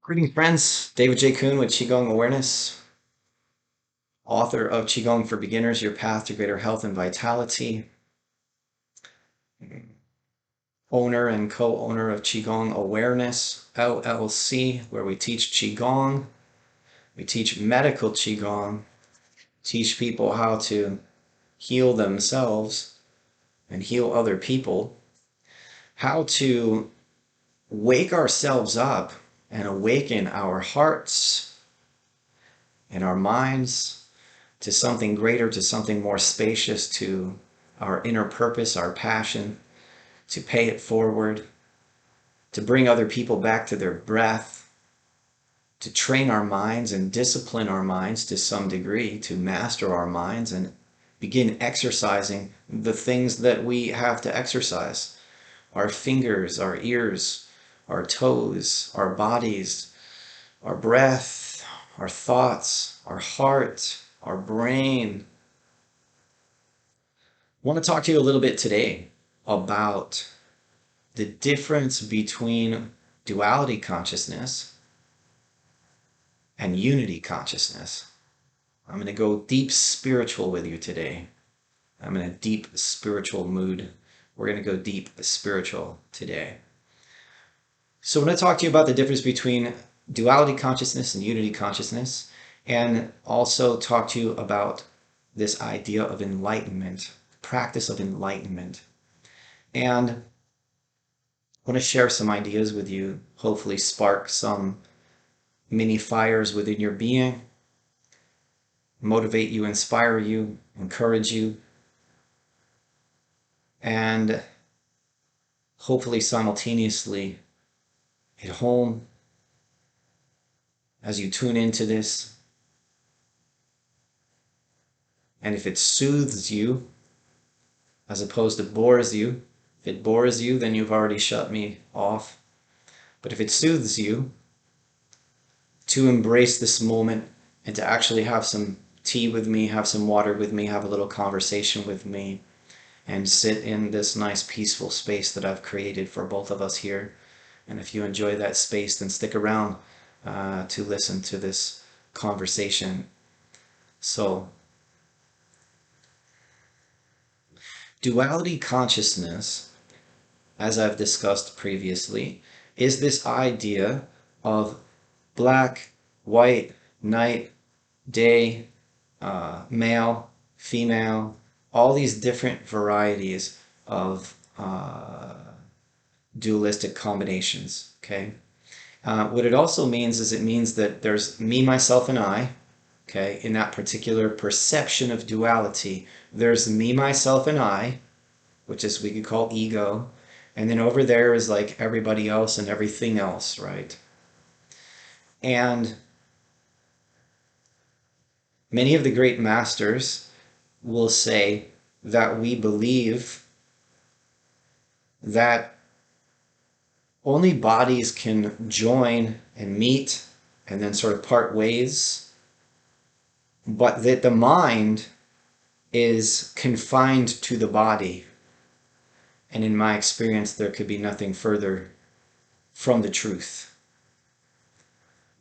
Greetings, friends. David J. Coon with Qigong Awareness, author of Qigong for Beginners, Your Path to Greater Health and Vitality, owner and co-owner of Qigong Awareness, LLC, where we teach Qigong. We teach medical Qigong, teach people how to heal themselves and heal other people, how to wake ourselves up and awaken our hearts and our minds to something greater, to something more spacious, to our inner purpose, our passion, to pay it forward, to bring other people back to their breath, to train our minds and discipline our minds to some degree, to master our minds and begin exercising the things that we have to exercise. Our fingers, our ears, our toes, our bodies, our breath, our thoughts, our heart, our brain. I want to talk to you a little bit today about the difference between duality consciousness and unity consciousness. I'm going to go deep spiritual with you today. I'm in a deep spiritual mood. We're going to go deep spiritual today. So I'm going to talk to you about the difference between duality consciousness and unity consciousness, and also talk to you about this idea of enlightenment, practice of enlightenment. And I want to share some ideas with you, hopefully spark some mini fires within your being, motivate you, inspire you, encourage you, and hopefully simultaneously hit home as you tune into this. And if it soothes you as opposed to bores you, if it bores you, then you've already shut me off. But if it soothes you, to embrace this moment and to actually have some tea with me, have some water with me, have a little conversation with me, and sit in this nice peaceful space that I've created for both of us here. And if you enjoy that space, then stick around to listen to this conversation. So, duality consciousness, as I've discussed previously, is this idea of black, white, night, day, male, female, all these different varieties of dualistic combinations, okay? What it also means is it means that there's me, myself, and I, okay? In that particular perception of duality, there's me, myself, and I, which is we could call ego, and then over there is like everybody else and everything else, right? And many of the great masters will say that we believe that only bodies can join and meet and then sort of part ways, but that the mind is confined to the body. And in my experience, there could be nothing further from the truth.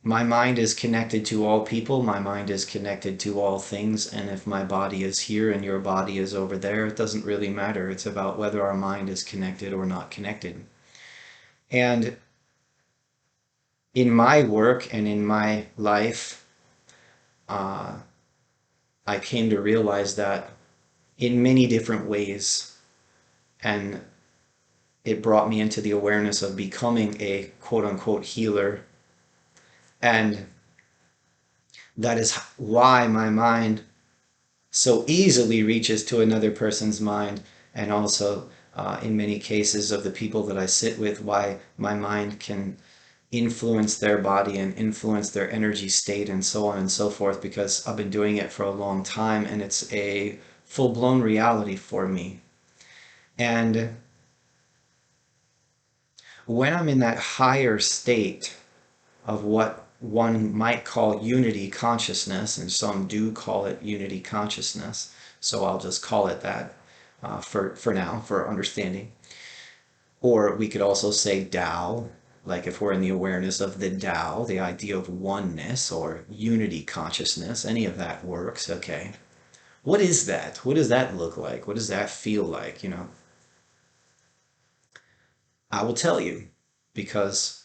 My mind is connected to all people, my mind is connected to all things, and if my body is here and your body is over there, it doesn't really matter. It's about whether our mind is connected or not connected. And in my work and in my life, I came to realize that in many different ways, and it brought me into the awareness of becoming a quote-unquote healer. And that is why my mind so easily reaches to another person's mind, and also in many cases of the people that I sit with, why my mind can influence their body and influence their energy state and so on and so forth, because I've been doing it for a long time and it's a full-blown reality for me. And when I'm in that higher state of what one might call unity consciousness, and some do call it unity consciousness, so I'll just call it that for now, for understanding. Or we could also say Tao, Like if we're in the awareness of the Tao, the idea of oneness or unity consciousness, any of that works, okay. What is that? What does that look like? What does that feel like, you know? I will tell you, because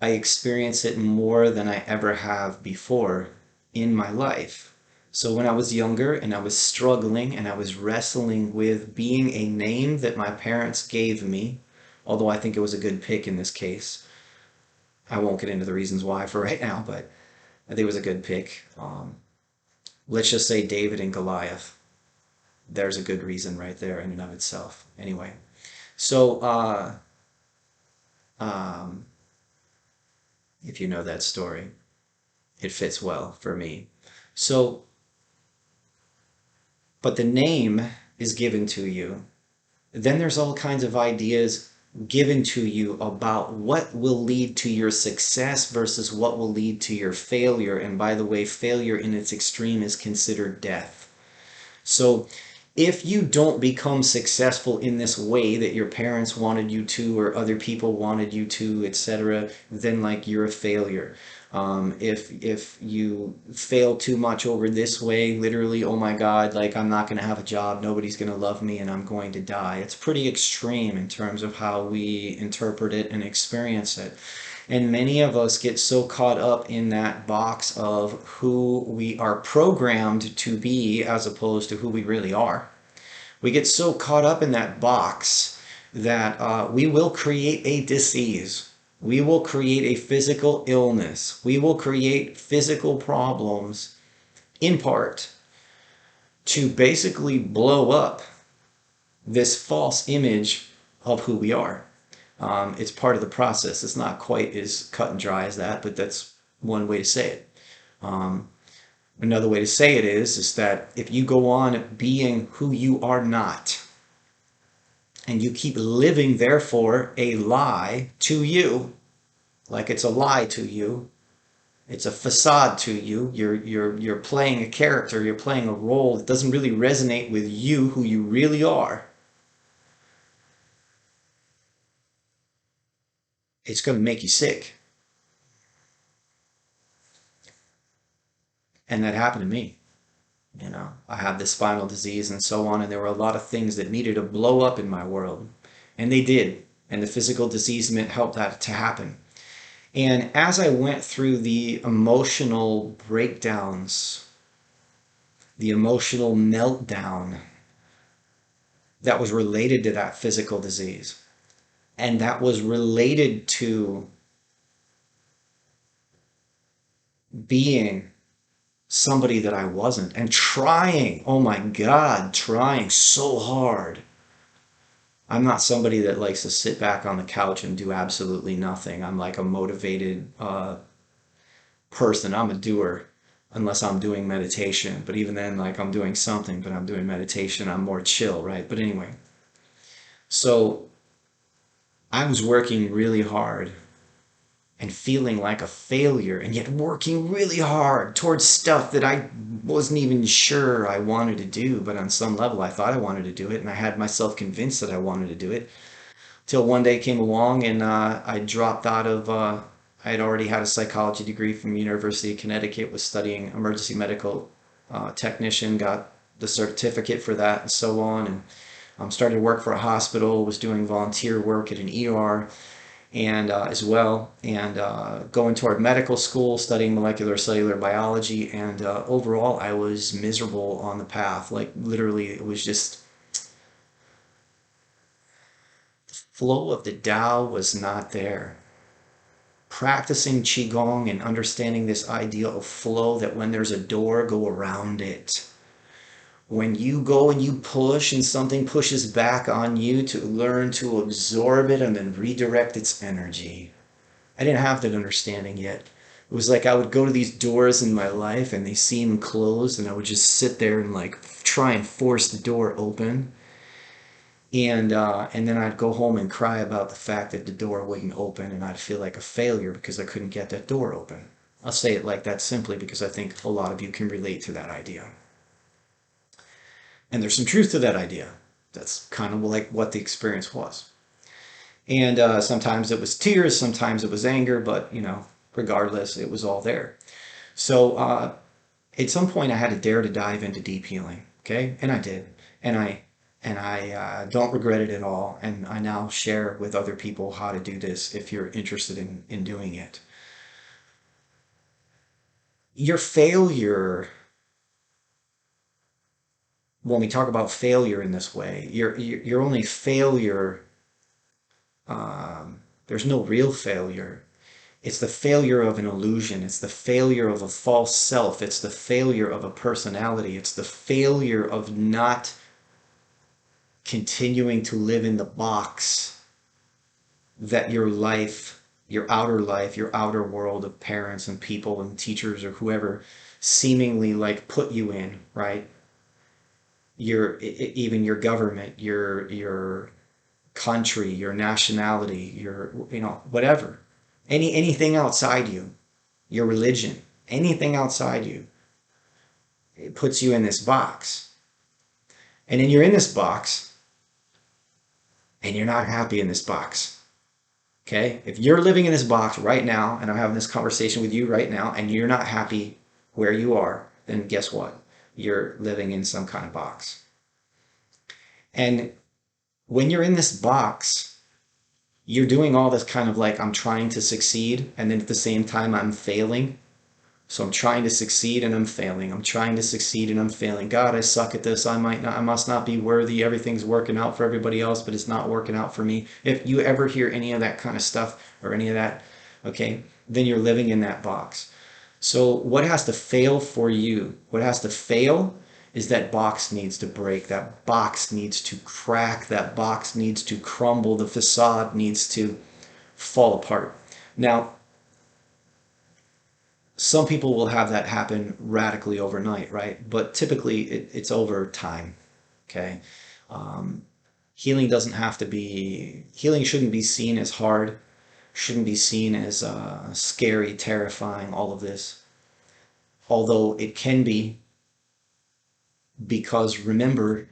I experience it more than I ever have before in my life. So when I was younger and I was struggling and I was wrestling with being a name that my parents gave me, although I think it was a good pick in this case. I won't get into the reasons why for right now, but I think it was a good pick. Let's just say David and Goliath. There's a good reason right there in and of itself. Anyway, so um, if you know that story, it fits well for me. So, but the name is given to you. Then there's all kinds of ideas given to you about what will lead to your success versus what will lead to your failure. And by the way, failure in its extreme is considered death. So if you don't become successful in this way that your parents wanted you to or other people wanted you to, etc., then like you're a failure. If you fail too much over this way, literally, oh my God, like I'm not going to have a job, nobody's going to love me, and I'm going to die. It's pretty extreme in terms of how we interpret it and experience it. And many of us get so caught up in that box of who we are programmed to be as opposed to who we really are. We get so caught up in that box that we will create a disease. We will create a physical illness. We will create physical problems in part to basically blow up this false image of who we are. It's part of the process. It's not quite as cut and dry as that, but that's one way to say it. Another way to say it is that if you go on being who you are not, and you keep living, therefore, a lie to you, like it's a lie to you, it's a facade to you, you're playing a character, you're playing a role that doesn't really resonate with you, who you really are, it's going to make you sick. And that happened to me. You know, I had this spinal disease and so on, and there were a lot of things that needed to blow up in my world. And they did. And the physical disease helped that to happen. And as I went through the emotional breakdowns, the emotional meltdown that was related to that physical disease, and that was related to being somebody that I wasn't, and trying, oh my God, trying so hard. I'm not somebody that likes to sit back on the couch and do absolutely nothing. I'm like a motivated person. I'm a doer unless I'm doing meditation. But even then, like I'm doing something, but I'm doing meditation. I'm more chill, right? But anyway, so I was working really hard and feeling like a failure, and yet working really hard towards stuff that I wasn't even sure I wanted to do, but on some level I thought I wanted to do it, and I had myself convinced that I wanted to do it, till one day came along and I dropped out of, I had already had a psychology degree from University of Connecticut, was studying emergency medical technician, got the certificate for that and so on, and started to work for a hospital, was doing volunteer work at an ER, and as well, and going toward medical school, studying molecular cellular biology, and overall I was miserable on the path. Like literally, it was just the flow of the Tao was not there. Practicing Qigong and understanding this idea of flow, that when there's a door, go around it. When you go and you push and something pushes back on you, to learn to absorb it and then redirect its energy. I didn't have that understanding yet. It was like I would go to these doors in my life and they seemed closed, and I would just sit there and like try and force the door open. And then I'd go home and cry about the fact that the door wouldn't open, and I'd feel like a failure because I couldn't get that door open. I'll say it like that simply because I think a lot of you can relate to that idea. And there's some truth to that idea. That's kind of like what the experience was. And sometimes it was tears, sometimes it was anger, but regardless, it was all there. So at some point, I had to dare to dive into deep healing. Okay, and I did, and I don't regret it at all. And I now share with other people how to do this if you're interested in doing it. Your failure, when we talk about failure in this way, your only failure, there's no real failure. It's the failure of an illusion. It's the failure of a false self. It's the failure of a personality. It's the failure of not continuing to live in the box that your life, your outer world of parents and people and teachers or whoever seemingly like put you in, right? Even your government, your country, your nationality, your whatever. Anything outside you, your religion, anything outside you, it puts you in this box. And then you're in this box and you're not happy in this box. Okay? If you're living in this box right now, and I'm having this conversation with you right now, and you're not happy where you are, then guess what? You're living in some kind of box. And when you're in this box, you're doing all this kind of like, I'm trying to succeed, and then at the same time, I'm failing. So I'm trying to succeed and I'm failing. I'm trying to succeed and I'm failing. God, I suck at this. I must not be worthy. Everything's working out for everybody else, but it's not working out for me. If you ever hear any of that kind of stuff or any of that, okay, then you're living in that box. So what has to fail for you? What has to fail is that box needs to break. That box needs to crack. That box needs to crumble. The facade needs to fall apart. Now, some people will have that happen radically overnight, right? But typically it's over time, okay? Um, Healing doesn't have to be, healing shouldn't be seen as hard, shouldn't be seen as scary, terrifying, all of this. Although it can be, because remember,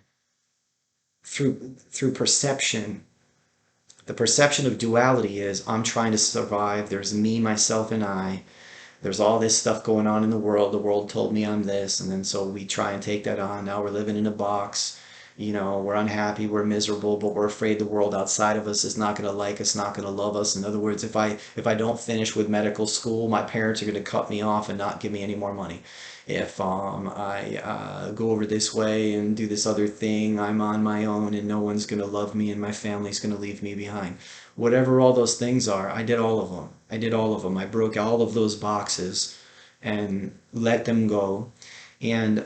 through perception, the perception of duality is I'm trying to survive, there's me, myself, and I. There's all this stuff going on in the world. The world told me I'm this, and then so we try and take that on. Now we're living in a box. We're unhappy, we're miserable, but we're afraid the world outside of us is not going to like us, not going to love us. In other words, if I don't finish with medical school, my parents are going to cut me off and not give me any more money. If I go over this way and do this other thing, I'm on my own and no one's going to love me and my family's going to leave me behind. Whatever all those things are, I did all of them. I did all of them. I broke all of those boxes and let them go. And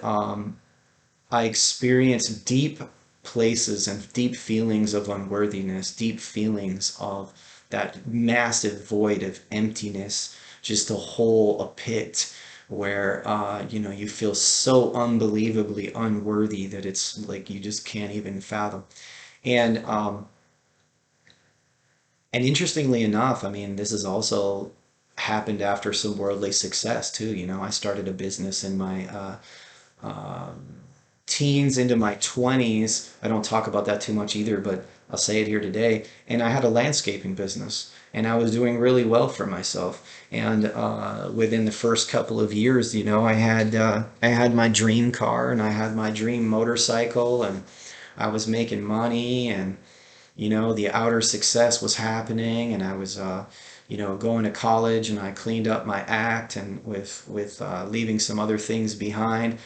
I experienced deep places and deep feelings of unworthiness, deep feelings of that massive void of emptiness, just a hole, a pit where you feel so unbelievably unworthy that it's like you just can't even fathom. And interestingly enough, I mean, this has also happened after some worldly success too. I started a business in my teens into my 20s. I don't talk about that too much either, but I'll say it here today. And I had a landscaping business, and I was doing really well for myself. And within the first couple of years, I had my dream car and I had my dream motorcycle, and I was making money, and the outer success was happening, and I was going to college, and I cleaned up my act and with leaving some other things behind.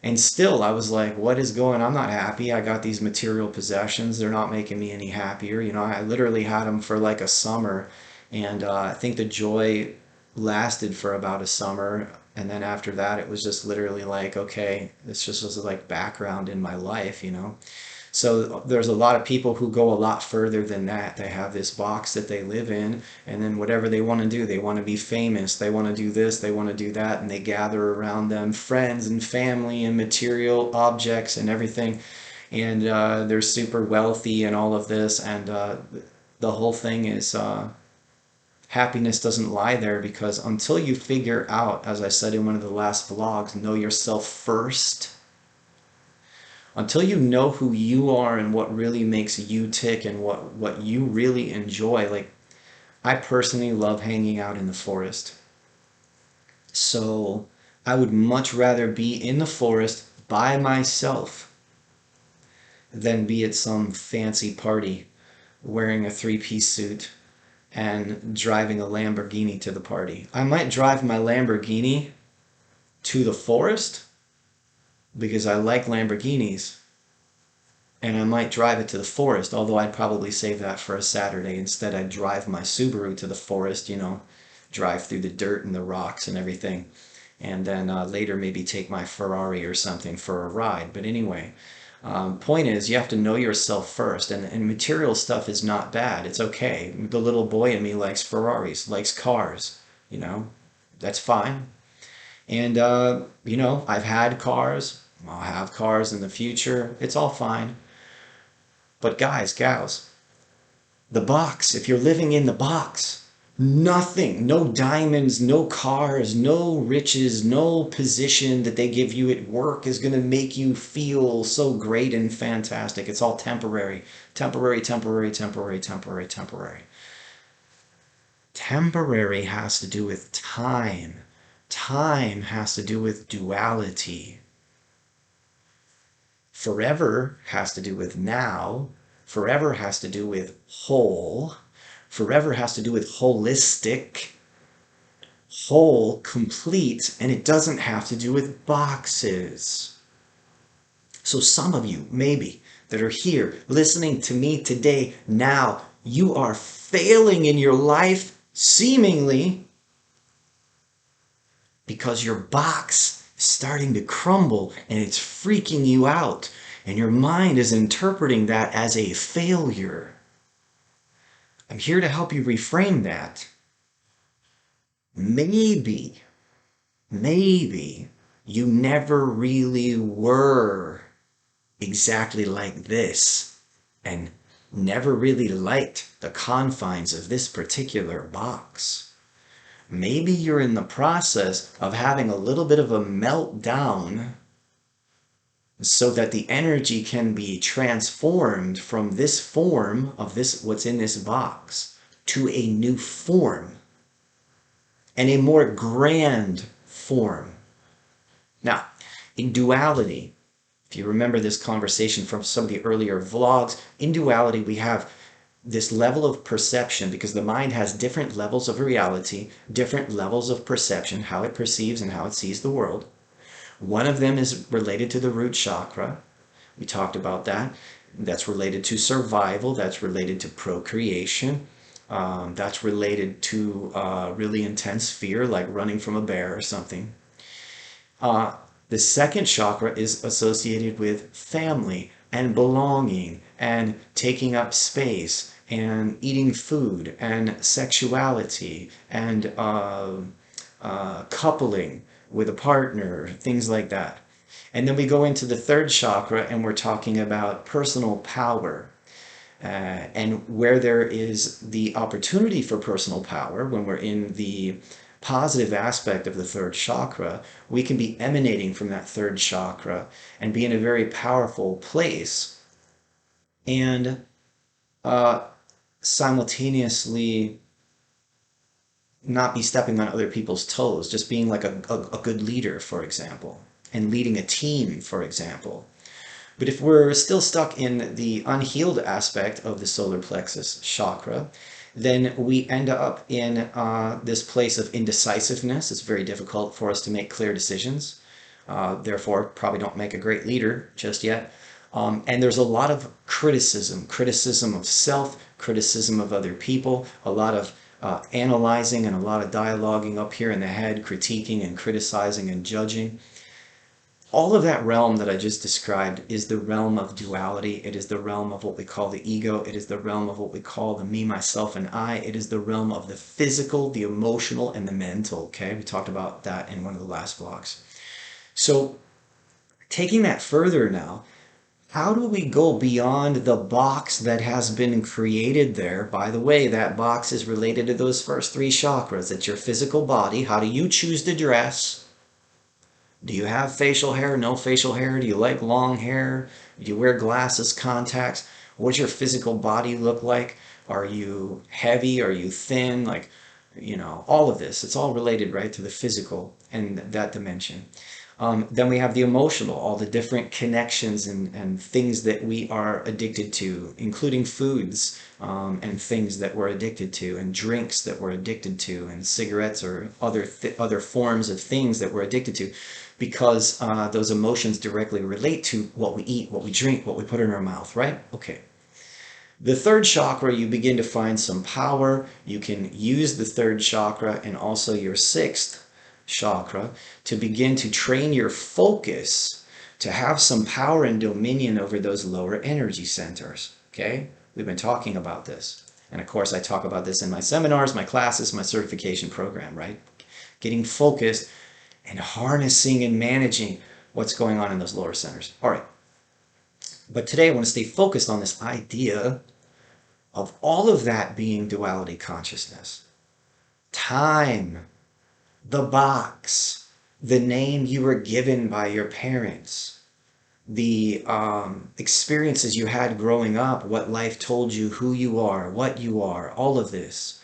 And still, I was like, what is going on? I'm not happy. I got these material possessions. They're not making me any happier. I literally had them for like a summer. And I think the joy lasted for about a summer. And then after that, it was just literally like, okay, this just was like background in my life. So there's a lot of people who go a lot further than that. They have this box that they live in, and then whatever they want to do, they want to be famous, they want to do this, they want to do that, and they gather around them friends and family and material objects and everything, and they're super wealthy and all of this, and the whole thing is happiness doesn't lie there, because until you figure out, as I said in one of the last vlogs, know yourself first. Until you know who you are and what really makes you tick and what you really enjoy. Like, I personally love hanging out in the forest. So I would much rather be in the forest by myself than be at some fancy party wearing a three-piece suit and driving a Lamborghini to the party. I might drive my Lamborghini to the forest because I like Lamborghinis, and I might drive it to the forest, although I'd probably save that for a Saturday. Instead, I'd drive my Subaru to the forest, drive through the dirt and the rocks and everything, and then later maybe take my Ferrari or something for a ride. But anyway, point is, you have to know yourself first, and material stuff is not bad. It's okay. The little boy in me likes Ferraris, likes cars, that's fine. And, I've had cars. I'll have cars in the future. It's all fine. But guys, gals, the box, if you're living in the box, nothing, no diamonds, no cars, no riches, no position that they give you at work is going to make you feel so great and fantastic. It's all temporary. Temporary, temporary, temporary, temporary, temporary. Temporary has to do with time. Time has to do with duality. Forever has to do with now. Forever has to do with whole. Forever has to do with holistic. Whole, complete, and it doesn't have to do with boxes. So some of you, maybe, that are here listening to me today, now, you are failing in your life, seemingly, because your box is starting to crumble and it's freaking you out, and your mind is interpreting that as a failure. I'm here to help you reframe that. Maybe you never really were exactly like this and never really liked the confines of this particular box. Maybe you're in the process of having a little bit of a meltdown so that the energy can be transformed from this form of this, what's in this box, to a new form and a more grand form. Now, in duality, if you remember this conversation from some of the earlier vlogs, in duality we have this level of perception, because the mind has different levels of reality, different levels of perception, how it perceives and how it sees the world. One of them is related to the root chakra. We talked about that. That's related to survival. That's related to procreation. That's related to really intense fear, like running from a bear or something. The second chakra is associated with family and belonging and taking up space and eating food and sexuality and coupling with a partner, things like that. And then we go into the third chakra and we're talking about personal power. And where there is the opportunity for personal power, when we're in the positive aspect of the third chakra, we can be emanating from that third chakra and be in a very powerful place and simultaneously not be stepping on other people's toes, just being like a good leader, for example, and leading a team, for example. But if we're still stuck in the unhealed aspect of the solar plexus chakra, then we end up in this place of indecisiveness. It's very difficult for us to make clear decisions. Therefore, probably don't make a great leader just yet. And there's a lot of criticism of self, criticism of other people, a lot of analyzing and a lot of dialoguing up here in the head, critiquing and criticizing and judging. All of that realm that I just described is the realm of duality. It is the realm of what we call the ego. It is the realm of what we call the me, myself, and I. It is the realm of the physical, the emotional, and the mental. Okay, we talked about that in one of the last vlogs. So taking that further now, how do we go beyond the box that has been created there? By the way, that box is related to those first three chakras. It's your physical body. How do you choose to dress? Do you have facial hair? No facial hair? Do you like long hair? Do you wear glasses, contacts? What's your physical body look like? Are you heavy? Are you thin? Like, all of this. It's all related, right, to the physical and that dimension. Then we have the emotional, all the different connections and things that we are addicted to, including foods and things that we're addicted to, and drinks that we're addicted to, and cigarettes or other forms of things that we're addicted to, because those emotions directly relate to what we eat, what we drink, what we put in our mouth, right? Okay. The third chakra, you begin to find some power. You can use the third chakra and also your sixth chakra to begin to train your focus to have some power and dominion over those lower energy centers. Okay? We've been talking about this. And of course, I talk about this in my seminars, my classes, my certification program, right? Getting focused and harnessing and managing what's going on in those lower centers. All right. But today I want to stay focused on this idea of all of that being duality consciousness. Time, the box, the name you were given by your parents, the experiences you had growing up, what life told you who you are, what you are, all of this.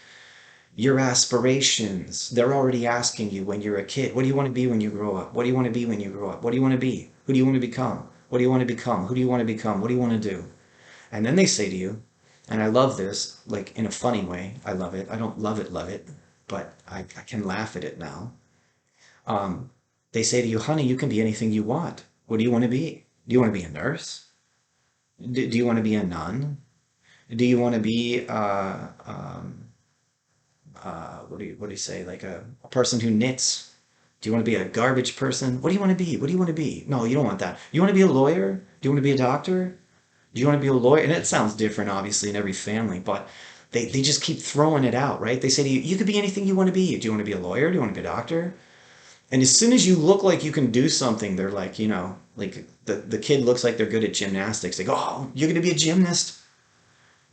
Your aspirations, they're already asking you when you're a kid, what do you want to be when you grow up? What do you want to be when you grow up? What do you want to be? Who do you want to become? What do you want to become? Who do you want to become? What do you want to do? And then they say to you, and I love this, like in a funny way, I love it. I don't love it, but I can laugh at it now. They say to you, honey, you can be anything you want. What do you want to be? Do you want to be a nurse? Do you want to be a nun? Do you want to be, what do you say, like a person who knits? Do you want to be a garbage person? What do you want to be? What do you want to be? No, you don't want that. You want to be a lawyer? Do you want to be a doctor? Do you want to be a lawyer? And it sounds different, obviously, in every family, but they just keep throwing it out, right? They say to you, you could be anything you want to be. Do you want to be a lawyer? Do you want to be a doctor? And as soon as you look like you can do something, they're like, like the kid looks like they're good at gymnastics. They go, oh, you're going to be a gymnast.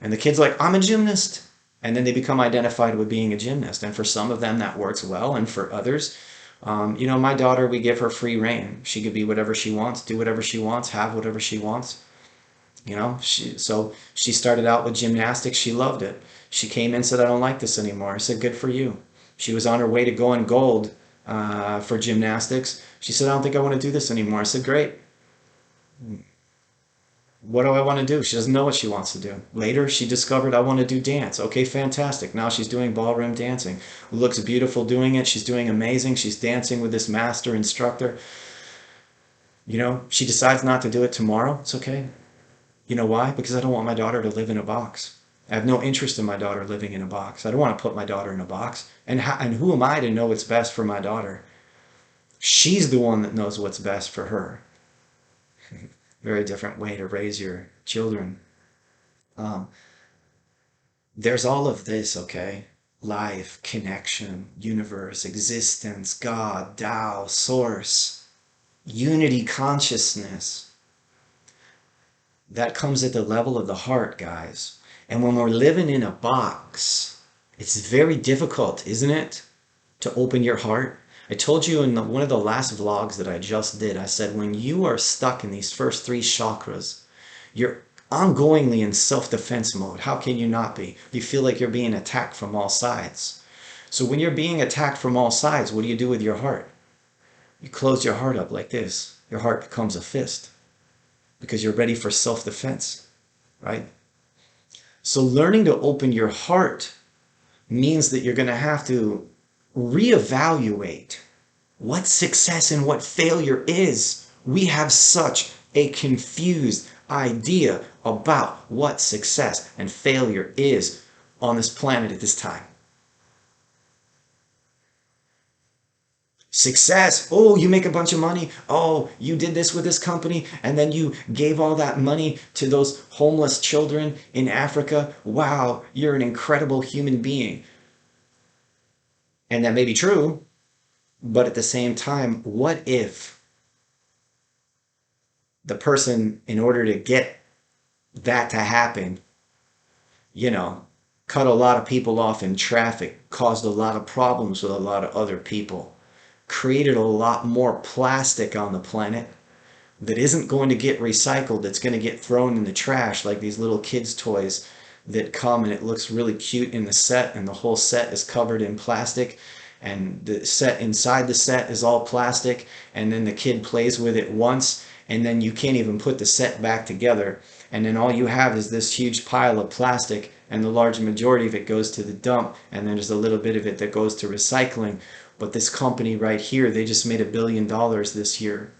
And the kid's like, I'm a gymnast. And then they become identified with being a gymnast. And for some of them, that works well. And for others, my daughter, we give her free reign. She could be whatever she wants, do whatever she wants, have whatever she wants. So she started out with gymnastics. She loved it. She came in and said, I don't like this anymore. I said, good for you. She was on her way to going gold for gymnastics. She said, I don't think I want to do this anymore. I said, great. What do I want to do? She doesn't know what she wants to do. Later, she discovered, I want to do dance. Okay, fantastic. Now she's doing ballroom dancing. Looks beautiful doing it. She's doing amazing. She's dancing with this master instructor. She decides not to do it tomorrow. It's okay. You know why? Because I don't want my daughter to live in a box. I have no interest in my daughter living in a box. I don't want to put my daughter in a box. And who am I to know what's best for my daughter? She's the one that knows what's best for her. Very different way to raise your children. There's all of this, okay? Life, connection, universe, existence, God, Tao, source, unity consciousness. That comes at the level of the heart, guys. And when we're living in a box, it's very difficult, isn't it, to open your heart? I told you in one of the last vlogs that I just did, I said when you are stuck in these first three chakras, you're ongoingly in self-defense mode. How can you not be? You feel like you're being attacked from all sides. So when you're being attacked from all sides, what do you do with your heart? You close your heart up like this. Your heart becomes a fist, because you're ready for self-defense, right? So learning to open your heart means that you're going to have to reevaluate what success and what failure is. We have such a confused idea about what success and failure is on this planet at this time. Success, oh, you make a bunch of money, oh, you did this with this company, and then you gave all that money to those homeless children in Africa. Wow, you're an incredible human being. And that may be true, but at the same time, what if the person, in order to get that to happen, cut a lot of people off in traffic, caused a lot of problems with a lot of other people, created a lot more plastic on the planet that isn't going to get recycled, that's going to get thrown in the trash, like these little kids' toys that come and it looks really cute in the set, and the whole set is covered in plastic, and the set inside the set is all plastic, and then the kid plays with it once, and then you can't even put the set back together, and then all you have is this huge pile of plastic, and the large majority of it goes to the dump, and then there's a little bit of it that goes to recycling. But this company right here, they just made $1 billion this year.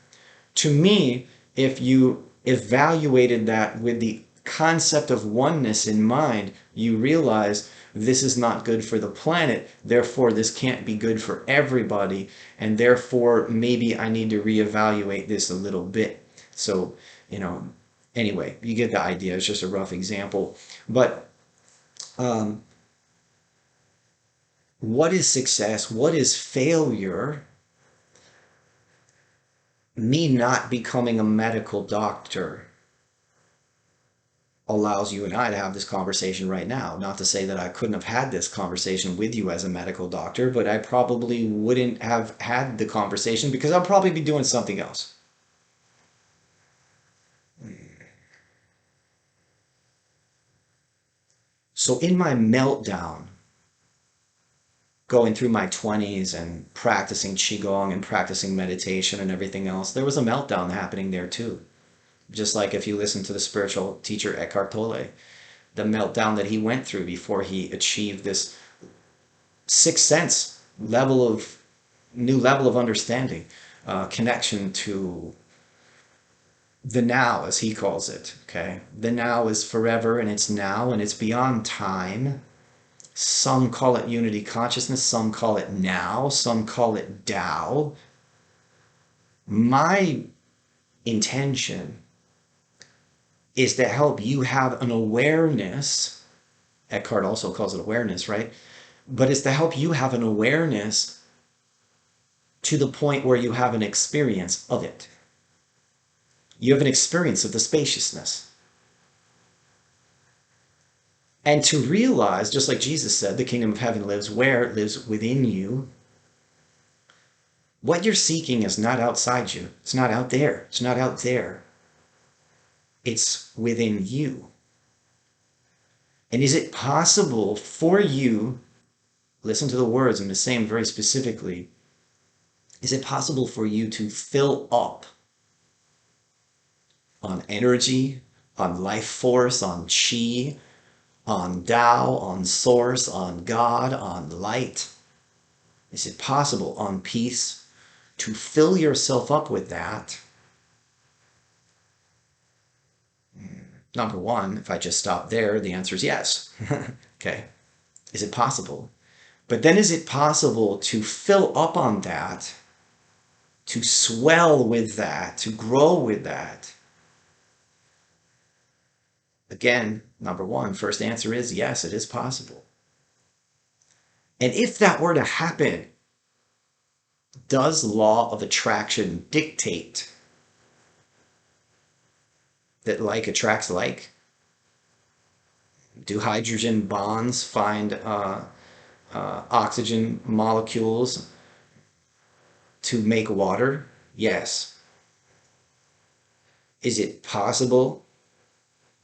To me, if you evaluated that with the concept of oneness in mind, you realize this is not good for the planet, therefore this can't be good for everybody, and therefore maybe I need to reevaluate this a little bit. So, anyway, you get the idea. It's just a rough example. But what is success? What is failure? Me not becoming a medical doctor allows you and I to have this conversation right now. Not to say that I couldn't have had this conversation with you as a medical doctor, but I probably wouldn't have had the conversation because I'll probably be doing something else. So in my meltdown, going through my 20s and practicing Qigong and practicing meditation and everything else, there was a meltdown happening there too. Just like if you listen to the spiritual teacher Eckhart Tolle, the meltdown that he went through before he achieved this sixth sense new level of understanding, connection to the now, as he calls it. Okay, the now is forever, and it's now, and it's beyond time. Some call it unity consciousness, some call it now, some call it Tao. My intention is to help you have an awareness. Eckhart also calls it awareness, right? But it's to help you have an awareness to the point where you have an experience of it. You have an experience of the spaciousness. And to realize, just like Jesus said, the kingdom of heaven lives where? It lives within you. What you're seeking is not outside you. It's not out there. It's not out there. It's within you. And is it possible for you, listen to the words I'm saying very specifically, is it possible for you to fill up on energy, on life force, on Qi, on Tao, on Source, on God, on light? Is it possible on peace to fill yourself up with that? Number one, if I just stop there, the answer is yes. Okay. Is it possible? But then is it possible to fill up on that, to swell with that, to grow with that? Again, number one, first answer is yes, it is possible. And if that were to happen, does law of attraction dictate that like attracts like? Do hydrogen bonds find oxygen molecules to make water? Yes. Is it possible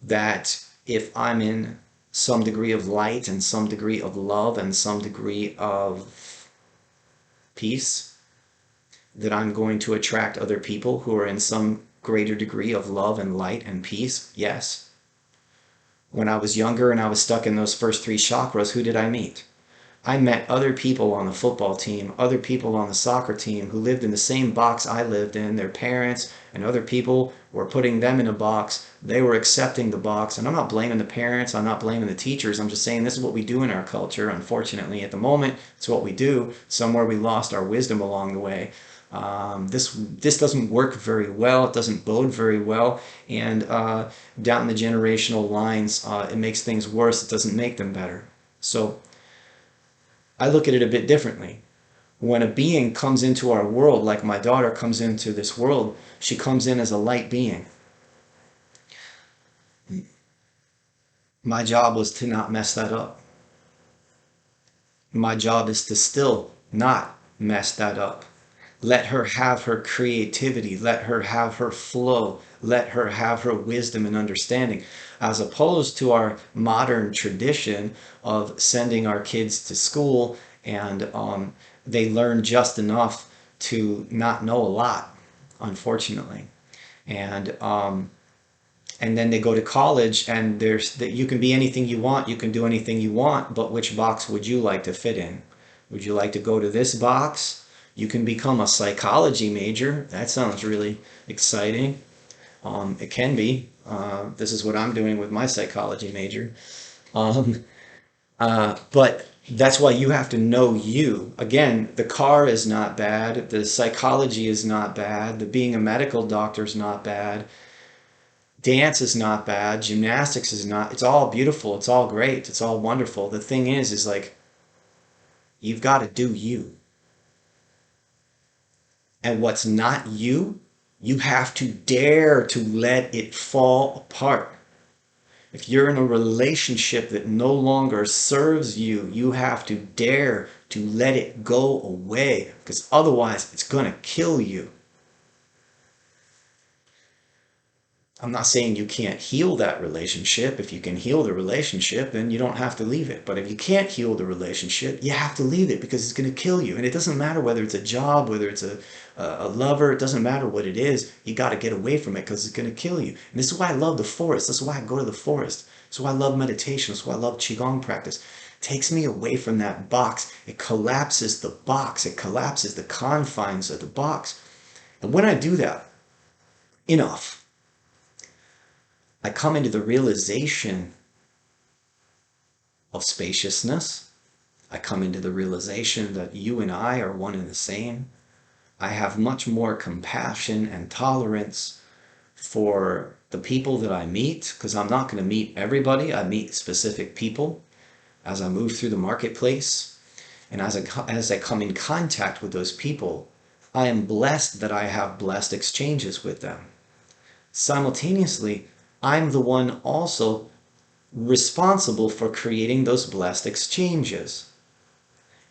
that if I'm in some degree of light and some degree of love and some degree of peace, that I'm going to attract other people who are in some greater degree of love and light and peace? Yes. When I was younger and I was stuck in those first 3 chakras, who did I meet? I met other people on the football team, other people on the soccer team who lived in the same box I lived in. Their parents and other people were putting them in a box. They were accepting the box. And I'm not blaming the parents. I'm not blaming the teachers. I'm just saying this is what we do in our culture. Unfortunately, at the moment, it's what we do. Somewhere we lost our wisdom along the way. This doesn't work very well. It doesn't bode very well. And down the generational lines, it makes things worse. It doesn't make them better. So I look at it a bit differently. When a being comes into our world, like my daughter comes into this world, she comes in as a light being. My job was to not mess that up. My job is to still not mess that up. Let her have her creativity. Let her have her flow. Let her have her wisdom and understanding. As opposed to our modern tradition of sending our kids to school and they learn just enough to not know a lot, unfortunately. And and then they go to college and there's that you can be anything you want, you can do anything you want, but which box would you like to fit in? Would you like to go to this box? You can become a psychology major. That sounds really exciting. It can be. This is what I'm doing with my psychology major. Um, but that's why you have to know you. Again, the car is not bad. The psychology is not bad. The being a medical doctor is not bad. Dance is not bad. Gymnastics is not. It's all beautiful. It's all great. It's all wonderful. The thing is like, you've got to do you. And what's not you, you have to dare to let it fall apart. If you're in a relationship that no longer serves you, you have to dare to let it go away, because otherwise it's going to kill you. I'm not saying you can't heal that relationship. If you can heal the relationship, then you don't have to leave it. But if you can't heal the relationship, you have to leave it because it's going to kill you. And it doesn't matter whether it's a job, whether it's a lover, it doesn't matter what it is. You got to get away from it because it's going to kill you. And this is why I love the forest. This is why I go to the forest. This is why I love meditation. This is why I love Qigong practice. It takes me away from that box. It collapses the box. It collapses the confines of the box. And when I do that enough, I come into the realization of spaciousness. I come into the realization that you and I are one and the same. I have much more compassion and tolerance for the people that I meet, because I'm not going to meet everybody. I meet specific people as I move through the marketplace. And as I come in contact with those people, I am blessed that I have blessed exchanges with them. Simultaneously, I'm the one also responsible for creating those blessed exchanges.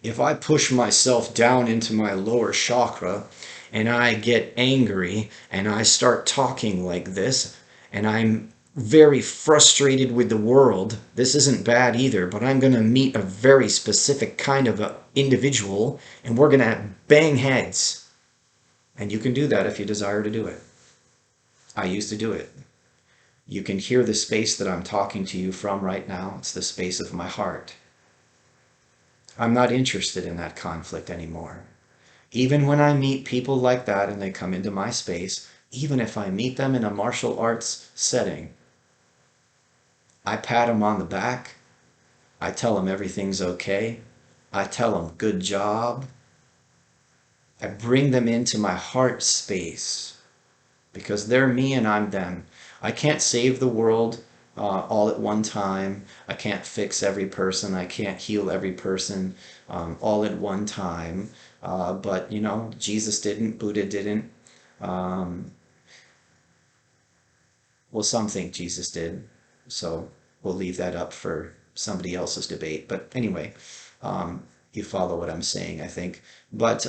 If I push myself down into my lower chakra and I get angry and I start talking like this and I'm very frustrated with the world, this isn't bad either, but I'm going to meet a very specific kind of individual and we're going to bang heads. And you can do that if you desire to do it. I used to do it. You can hear the space that I'm talking to you from right now. It's the space of my heart. I'm not interested in that conflict anymore. Even when I meet people like that and they come into my space, even if I meet them in a martial arts setting, I pat them on the back. I tell them everything's okay. I tell them good job. I bring them into my heart space because they're me and I'm them. I can't save the world all at one time. I can't fix every person. I can't heal every person all at one time. But, you know, Jesus didn't, Buddha didn't. Well, some think Jesus did. So we'll leave that up for somebody else's debate. But anyway, you follow what I'm saying, I think. But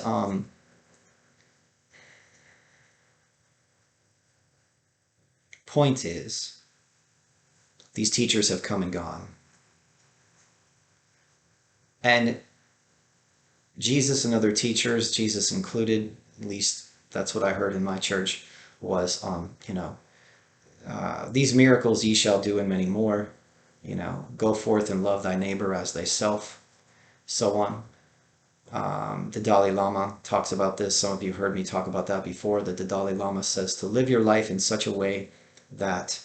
point is, these teachers have come and gone. And Jesus and other teachers, Jesus included, at least that's what I heard in my church, was, these miracles ye shall do and many more. Go forth and love thy neighbor as thyself, so on. The Dalai Lama talks about this. Some of you heard me talk about that before, that the Dalai Lama says to live your life in such a way that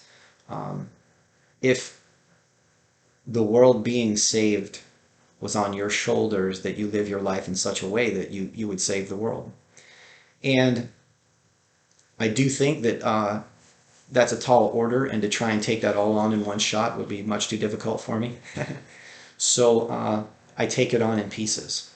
if the world being saved was on your shoulders, that you live your life in such a way that you would save the world. And I do think that that's a tall order, and to try and take that all on in one shot would be much too difficult for me. So I take it on in pieces.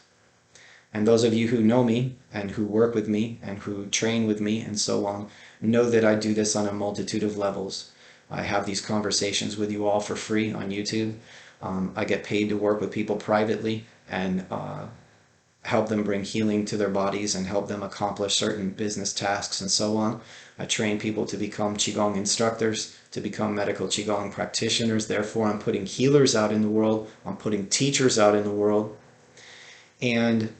And those of you who know me and who work with me and who train with me and so on know that I do this on a multitude of levels. I have these conversations with you all for free on YouTube. I get paid to work with people privately, and help them bring healing to their bodies and help them accomplish certain business tasks and so on. I train people to become Qigong instructors, to become medical Qigong practitioners. Therefore, I'm putting healers out in the world. I'm putting teachers out in the world. And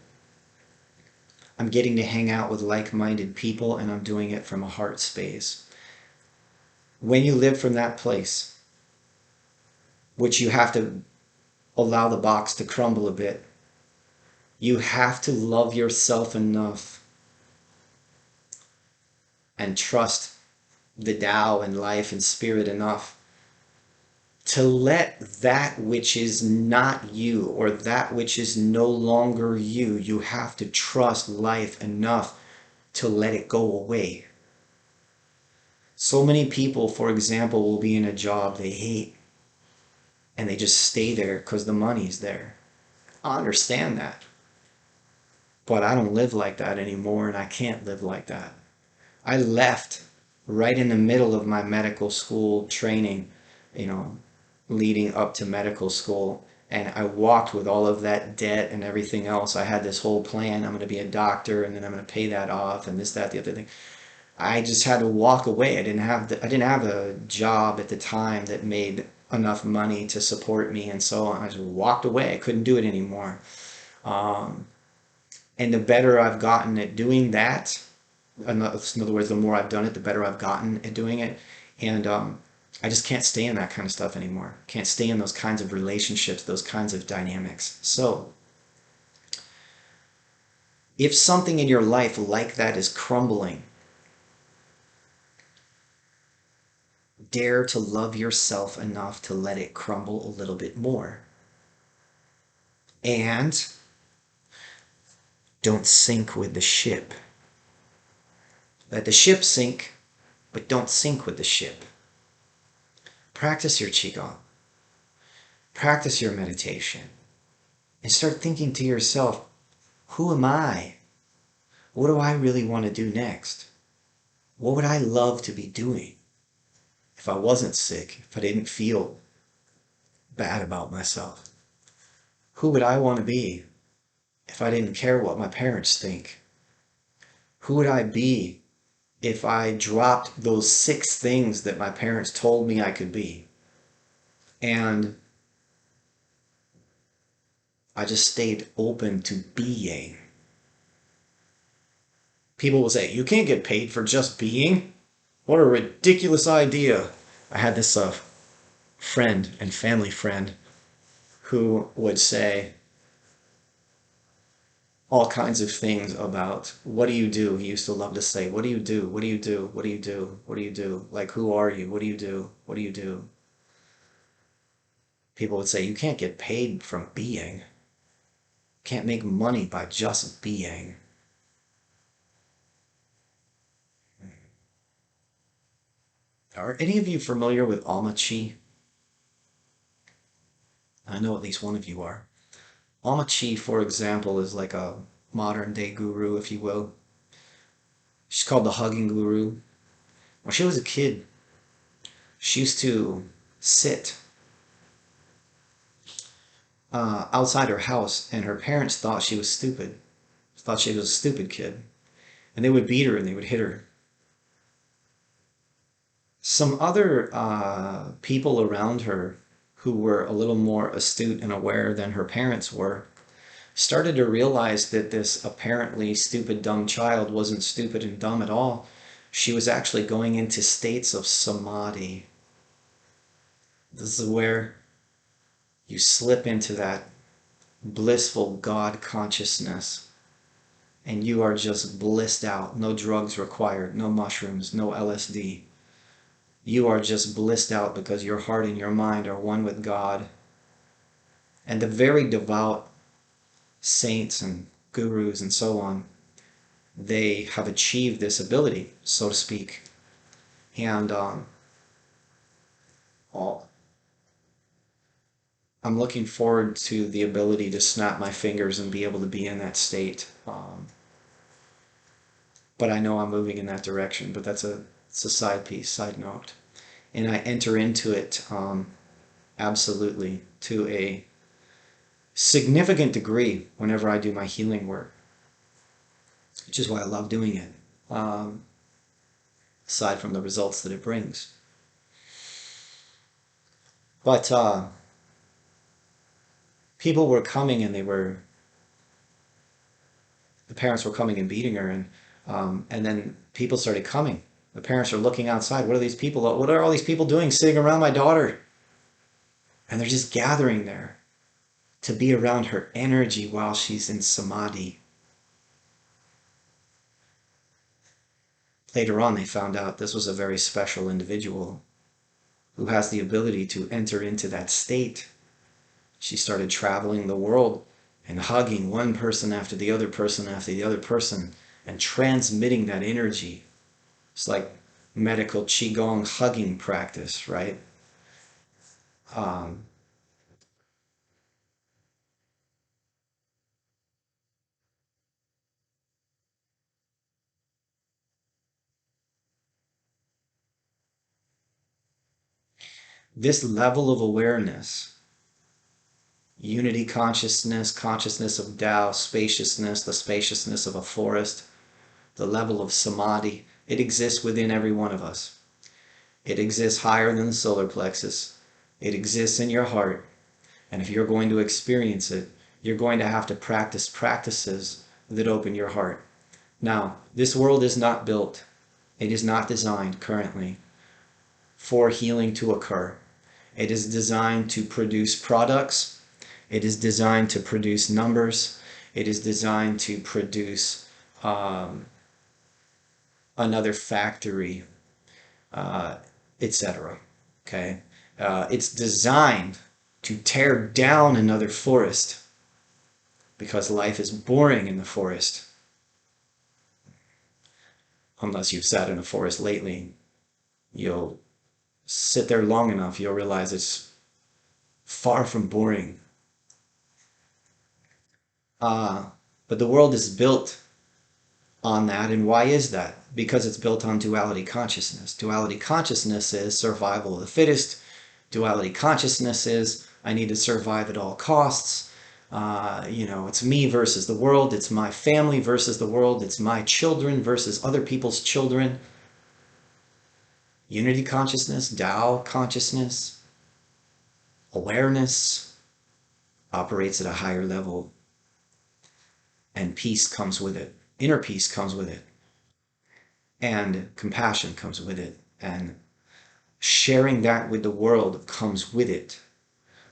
I'm getting to hang out with like-minded people, and I'm doing it from a heart space. When you live from that place, which you have to allow the box to crumble a bit, you have to love yourself enough and trust the Tao and life and spirit enough to let that which is not you, or that which is no longer you, you have to trust life enough to let it go away. So many people, for example, will be in a job they hate and they just stay there because the money's there. I understand that. But I don't live like that anymore, and I can't live like that. I left right in the middle of my medical school training, leading up to medical school. And I walked with all of that debt and everything else. I had this whole plan. I'm going to be a doctor, and then I'm going to pay that off, and this, that, the other thing. I just had to walk away. I didn't have a job at the time that made enough money to support me and so on. I just walked away. I couldn't do it anymore. And the better I've gotten at doing that, in other words, the more I've done it, the better I've gotten at doing it. And I just can't stay in that kind of stuff anymore. Can't stay in those kinds of relationships, those kinds of dynamics. So if something in your life like that is crumbling, dare to love yourself enough to let it crumble a little bit more. And don't sink with the ship. Let the ship sink, but don't sink with the ship. Practice your Qigong. Practice your meditation. And start thinking to yourself, who am I? What do I really want to do next? What would I love to be doing if I wasn't sick, if I didn't feel bad about myself? Who would I want to be if I didn't care what my parents think? Who would I be if I dropped those 6 things that my parents told me I could be? And I just stayed open to being. People will say, you can't get paid for just being? What a ridiculous idea. I had this friend and family friend who would say all kinds of things about, what do you do? He used to love to say, what do you do? What do you do? What do you do? What do you do? Like, who are you? What do you do? What do you do? People would say, you can't get paid from being. Can't make money by just being. Are any of you familiar with Alma Chi? I know at least one of you are. Alma Chi, for example, is like a modern day guru, if you will. She's called the hugging guru. When she was a kid, she used to sit outside her house, and her parents thought she was stupid. Thought she was a stupid kid. And they would beat her and they would hit her. Some other people around her who were a little more astute and aware than her parents were started to realize that this apparently stupid, dumb child wasn't stupid and dumb at all. She was actually going into states of samadhi. This is where you slip into that blissful God consciousness, and you are just blissed out. No drugs required, no mushrooms, no LSD. You are just blissed out because your heart and your mind are one with God. And the very devout saints and gurus and so on, they have achieved this ability, so to speak. And I'm looking forward to the ability to snap my fingers and be able to be in that state. But I know I'm moving in that direction, but it's a side piece, side note. And I enter into it absolutely to a significant degree whenever I do my healing work, which is why I love doing it, aside from the results that it brings. But people were coming, and the parents were coming and beating her, and then people started coming. The parents are looking outside. What are all these people doing sitting around my daughter? And they're just gathering there to be around her energy while she's in samadhi. Later on, they found out this was a very special individual who has the ability to enter into that state. She started traveling the world and hugging one person after the other person after the other person and transmitting that energy. It's like medical Qigong hugging practice, right? This level of awareness, unity consciousness, consciousness of Tao, spaciousness, the spaciousness of a forest, the level of samadhi, it exists within every one of us. It exists higher than the solar plexus. It exists in your heart. And if you're going to experience it, you're going to have to practice practices that open your heart. Now, this world is not built, it is not designed currently for healing to occur. It is designed to produce products. It is designed to produce numbers. It is designed to produce another factory, etc. Okay? It's designed to tear down another forest because life is boring in the forest. Unless you've sat in a forest lately, you'll sit there long enough, you'll realize it's far from boring. But the world is built on that, and why is that? Because it's built on duality consciousness. Duality consciousness is survival of the fittest. Duality consciousness is I need to survive at all costs. It's me versus the world. It's my family versus the world. It's my children versus other people's children. Unity consciousness, Tao consciousness, awareness operates at a higher level, and peace comes with it. Inner peace comes with it, and compassion comes with it, and sharing that with the world comes with it,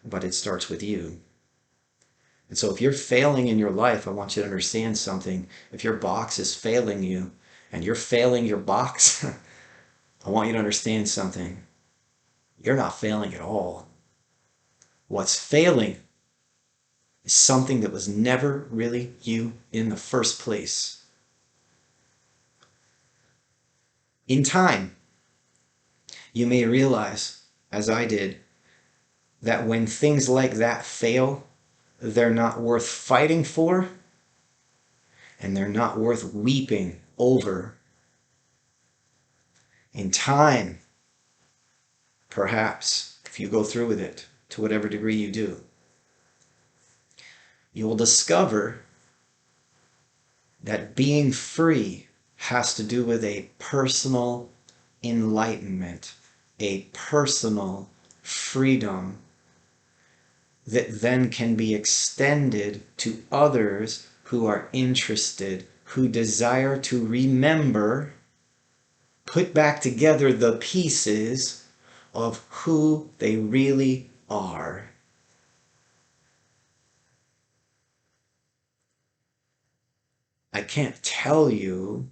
but it starts with you. And so if you're failing in your life, I want you to understand something. If your box is failing you, and you're failing your box, I want you to understand something. You're not failing at all. What's failing is something that was never really you in the first place. In time, you may realize, as I did, that when things like that fail, they're not worth fighting for, and they're not worth weeping over. In time, perhaps, if you go through with it, to whatever degree you do, you will discover that being free has to do with a personal enlightenment, a personal freedom that then can be extended to others who are interested, who desire to remember, put back together the pieces of who they really are. I can't tell you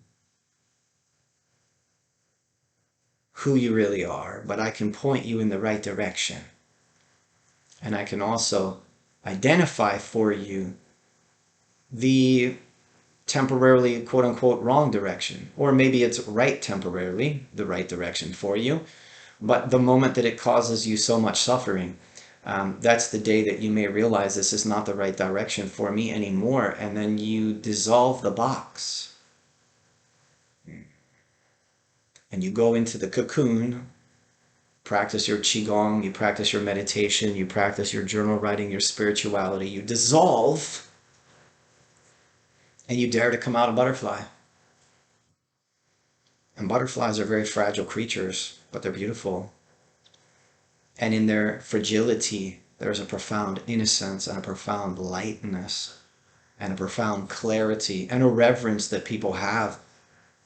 who you really are, but I can point you in the right direction. And I can also identify for you the temporarily quote-unquote wrong direction. Or maybe it's right temporarily, the right direction for you. But the moment that it causes you so much suffering, that's the day that you may realize this is not the right direction for me anymore. And then you dissolve the box. And you go into the cocoon practice your Qigong, you practice your meditation, you practice your journal writing, your spirituality, you dissolve, and you dare to come out a butterfly. And butterflies are very fragile creatures, but they're beautiful. And in their fragility, there's a profound innocence and a profound lightness and a profound clarity and a reverence that people have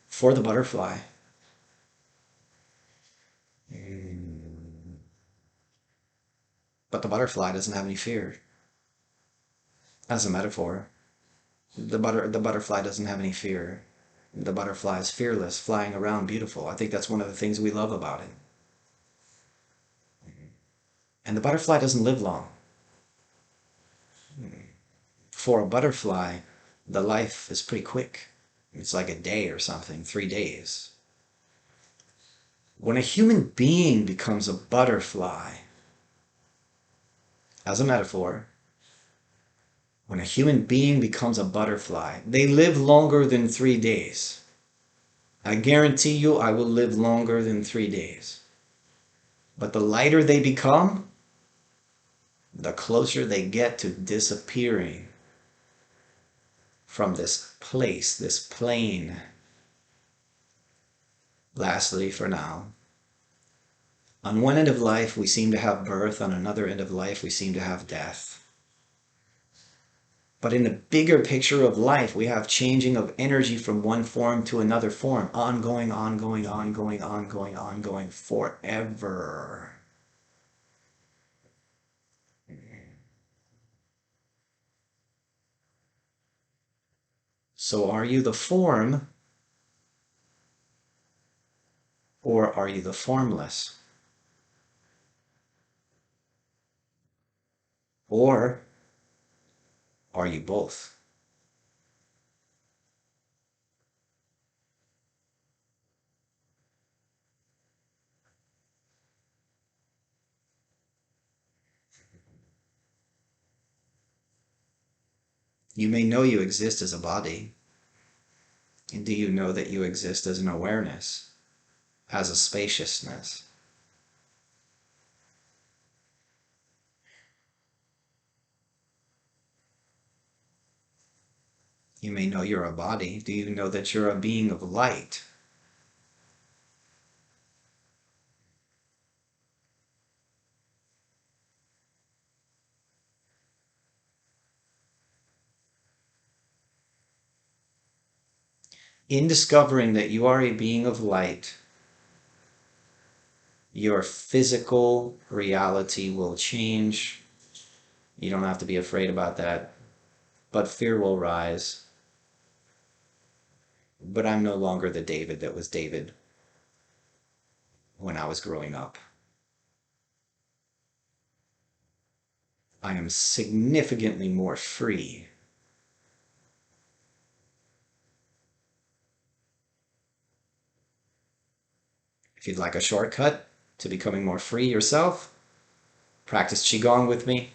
for the butterfly. But the butterfly doesn't have any fear. As a metaphor, the butterfly doesn't have any fear. The butterfly is fearless, flying around beautiful. I think that's one of the things we love about it. And the butterfly doesn't live long. For a butterfly, the life is pretty quick. It's like a day or something, 3 days. When a human being becomes a butterfly, as a metaphor, when a human being becomes a butterfly, they live longer than 3 days. I guarantee you I will live longer than 3 days. But the lighter they become, the closer they get to disappearing from this place, this plane. Lastly, for now, on one end of life we seem to have birth, on another end of life we seem to have death. But in the bigger picture of life, we have changing of energy from one form to another form, ongoing, ongoing, ongoing, ongoing, ongoing, forever. So are you the form, or are you the formless? Or are you both? You may know you exist as a body. And do you know that you exist as an awareness, as a spaciousness? You may know you're a body. Do you know that you're a being of light? In discovering that you are a being of light, your physical reality will change. You don't have to be afraid about that. But fear will rise. But I'm no longer the David that was David when I was growing up. I am significantly more free. If you'd like a shortcut to becoming more free yourself, practice Qigong with me,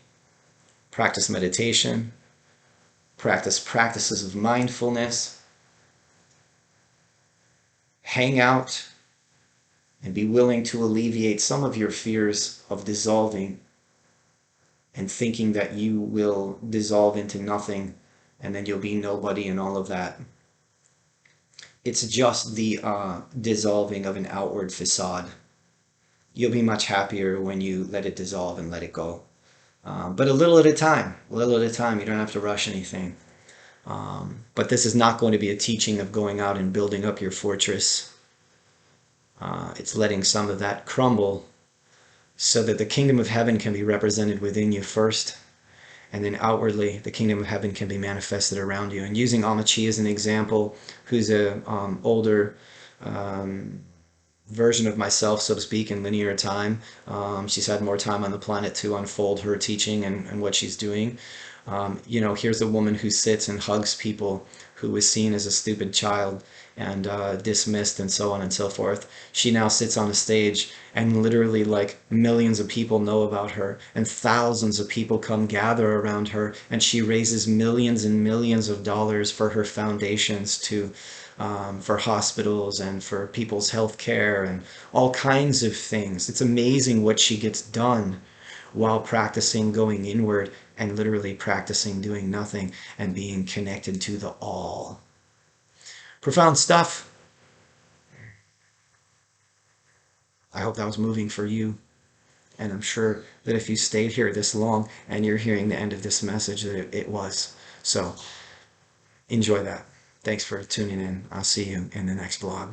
practice meditation, practice practices of mindfulness, hang out, and be willing to alleviate some of your fears of dissolving and thinking that you will dissolve into nothing and then you'll be nobody and all of that. It's just the dissolving of an outward facade. You'll be much happier when you let it dissolve and let it go. But a little at a time, you don't have to rush anything. But this is not going to be a teaching of going out and building up your fortress. It's letting some of that crumble so that the kingdom of heaven can be represented within you first, and then outwardly the kingdom of heaven can be manifested around you. And using Amachi as an example, who's a older version of myself, so to speak, in linear time. She's had more time on the planet to unfold her teaching and what she's doing. Here's a woman who sits and hugs people who was seen as a stupid child and dismissed and so on and so forth. She now sits on a stage and literally like millions of people know about her and thousands of people come gather around her, and she raises millions and millions of dollars for her foundations to for hospitals and for people's health care and all kinds of things. It's amazing what she gets done while practicing going inward and literally practicing doing nothing and being connected to the all. Profound stuff. I hope that was moving for you. And I'm sure that if you stayed here this long and you're hearing the end of this message, that it was. So enjoy that. Thanks for tuning in. I'll see you in the next vlog.